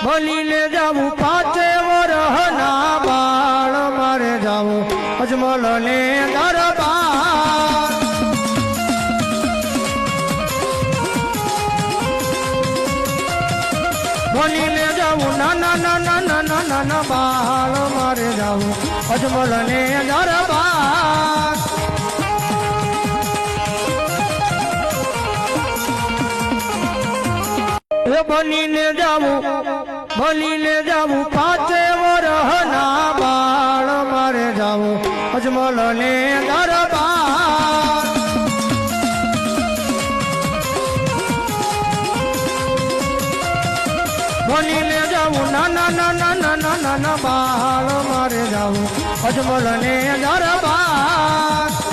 બનીને જાવું 5 વરહના બાળ મારે જાવું અજમલ ને દરબાર બનીને જાવું નાના બાળ મારે જાવું અજમલ ને દરબાર બનીને જાવું 5 વરહના બાળ મારે જાવું અજમલ ને દરબાર બનીને જાવું નાના બાળ મારે જાવું અજમલ ને દરબાર